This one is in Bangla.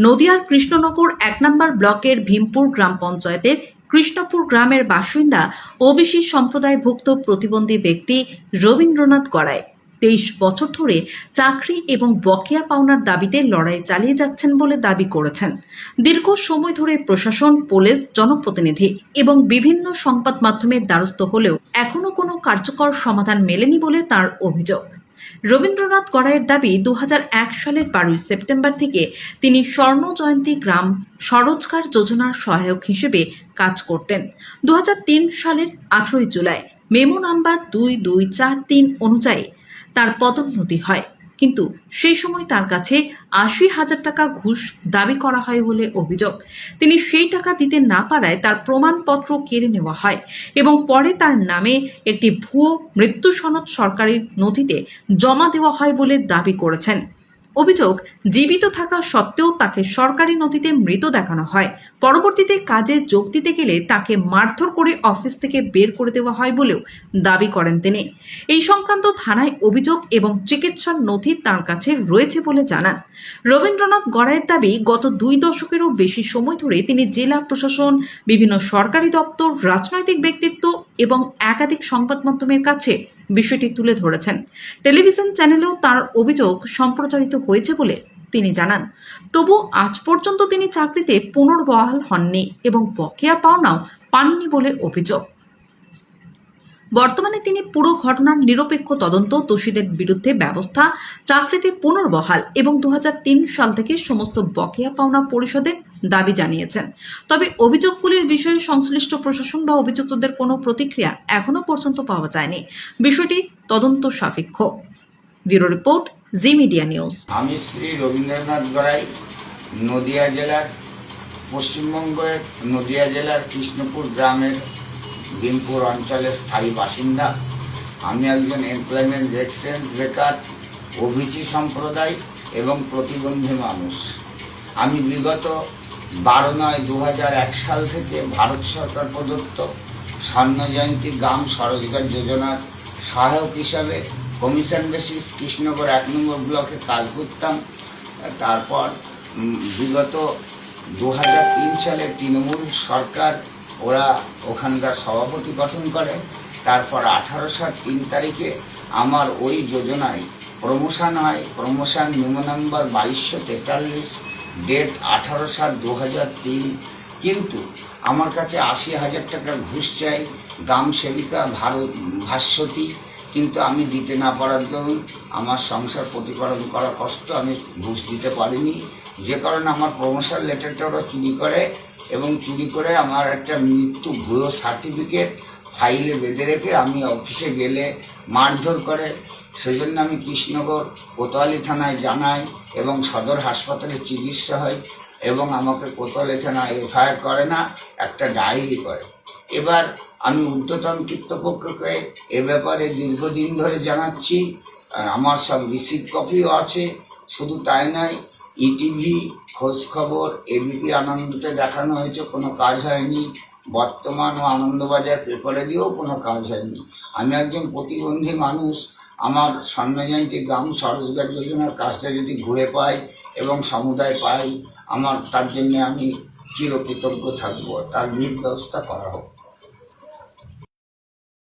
নদিয়ার কৃষ্ণনগর ১ নম্বর ব্লকের ভীমপুর গ্রাম পঞ্চায়েতের কৃষ্ণপুর গ্রামের বাসিন্দা ওবিসি সম্প্রদায়ভুক্ত প্রতিবন্ধী ব্যক্তি রবীন্দ্রনাথ গড়াই ২৩ বছর ধরে চাকরি এবং বকেয়া পাওনার দাবিতে লড়াই চালিয়ে যাচ্ছেন বলে দাবি করেছেন। দীর্ঘ সময় ধরে প্রশাসন, পুলিশ, জনপ্রতিনিধি এবং বিভিন্ন সংবাদ মাধ্যমের দ্বারস্থ হলেও এখনও কোনো কার্যকর সমাধান মেলেনি বলে তার অভিযোগ। রবীন্দ্রনাথ গড়াইয়ের দাবি ২০০১ সালের ১২ সেপ্টেম্বর থেকে তিনি স্বর্ণ জয়ন্তী গ্রাম স্বরোজগার যোজনার সহায়ক হিসেবে কাজ করতেন। ২০০৩ সালের ১৮ জুলাই মেমো নাম্বার 2243 অনুযায়ী তার পদোন্নতি হয়, কিন্তু সেই সময় তার কাছে ৮০,০০০ টাকা ঘুষ দাবি করা হয় বলে অভিযোগ। তিনি সেই টাকা দিতে না পারায় তার প্রমাণপত্র কেড়ে নেওয়া হয় এবং পরে তার নামে একটি ভুয়ো মৃত্যু সনদ সরকারি নথিতে জমা দেওয়া হয় বলে দাবি করেছেন। অভিযোগ, জীবিত থাকা সত্ত্বেও তাকে সরকারি নথিতে মৃত দেখানো হয়। পরবর্তীতে কাজে যোগ দিতে গেলে তাকে মারধর করে অফিস থেকে বের করে দেওয়া হয় বলেও দাবি করেন তিনি। এই সংক্রান্ত থানায় অভিযোগ এবং চিকিৎসার নথি তার কাছে রয়েছে বলে জানান। রবীন্দ্রনাথ গড়াইয়ের দাবি, গত ২ দশকেরও বেশি সময় ধরে তিনি জেলা প্রশাসন, বিভিন্ন সরকারি দপ্তর, রাজনৈতিক ব্যক্তিত্ব এবং একাধিক সংবাদ মাধ্যমের কাছে বিষয়টি তুলে ধরেছেন। টেলিভিশন চ্যানেলেও তার অভিযোগ সম্প্রচারিত হয়েছে বলে তিনি জানান। তবু আজ পর্যন্ত তিনি চাকরিতে পুনর্বহাল হননি এবং বকেয়া পাওনাও পাননি বলে অভিযোগ। বর্তমানে তিনি পুরো ঘটনার নিরপেক্ষ তদন্ত, দোষীদের বিরুদ্ধে ব্যবস্থা, চাকরিতে পুনর্বহাল এবং ২০০৩ সাল থেকে সমস্ত বকেয়া পাওনা পরিশোধের দাবি জানিয়েছেন। তবে অভিযোগগুলির বিষয়ে সংশ্লিষ্ট প্রশাসন বা অভিযুক্তদের কোনো প্রতিক্রিয়া এখনো পর্যন্ত পাওয়া যায়নি। বিষয়টি তদন্ত সাপেক্ষ। ব্যুরো রিপোর্ট, জি মিডিয়া নিউজ। আমি শ্রী রবীন্দ্রনাথ গড়াই, নদিয়া জেলার, পশ্চিমবঙ্গের নদিয়া জেলার কৃষ্ণপুর গ্রামের ভীমপুর অঞ্চলের স্থায়ী বাসিন্দা। আমি একজন এমপ্লয়মেন্ট এক্সচেঞ্জ বেকার, ওবিসি সম্প্রদায় এবং প্রতিবন্ধী মানুষ। আমি বিগত 12/৯/২০০১ সাল থেকে ভারত সরকার প্রদত্ত স্বর্ণ জয়ন্তী গ্রাম স্বরোজগার যোজনার সহায়ক হিসাবে কমিশন বেসিস কৃষ্ণনগর ১ নম্বর ব্লকে কাজ করতাম। তারপর বিগত ২০০৩ সালে তৃণমূল সরকার ওরা ওখানকার সভাপতি গঠন করে। তারপর ১৮/৭/৩ তারিখে আমার ওই যোজনায় প্রমোশন হয়। প্রমোশন মেমো নাম্বার 2243, ডেট 18/৭/২০০৩। কিন্তু আমার কাছে ৮০,০০০ টাকার ঘুষ চাই, গ্রাম সেবিকা ভাস্বতী, কিন্তু আমি দিতে না পারার দরুন আমার সংসার প্রতিপালন করা কষ্ট, আমি ঘুষ দিতে পারিনি। যে কারণে আমার প্রমোশন লেটারটা ওরা চুরি করে এবং চুরি করে আমার একটা মৃত্যু ভুয়ো সার্টিফিকেট ফাইলে বেঁধে রেখে আমি অফিসে গেলে মারধর করে। সেজন্য আমি কৃষ্ণনগর কোতোয়ালি থানায় জানাই এবং সদর হাসপাতালে চিকিৎসা হয় এবং আমাকে কোতোয়ালি থানায় এফআইআর করে না, একটা ডায়েরি করে। এবার আমি ঊর্ধ্বতন কর্তৃপক্ষকে এ ব্যাপারে দীর্ঘদিন ধরে জানাচ্ছি। আমার সব রিসিভ কপিও আছে। শুধু তাই নয়, ইটিভি, খোঁজখবর, এবিপি আনন্দতে দেখানো হয়েছে, কোনো কাজ হয়নি। বর্তমান ও আনন্দবাজার পেপারে দিয়েও কোনো কাজ হয়নি। আমি একজন প্রতিবন্ধী মানুষ। আমার স্বর্ণ জয়ন্তী গ্রাম স্বরোজগার যোজনার কাজটা যদি ঘুরে পাই এবং সমুদায় পাই, আমার তার জন্য আমি চিরকৃতজ্ঞ থাকবো। তার বিহিত ব্যবস্থা করা হোক।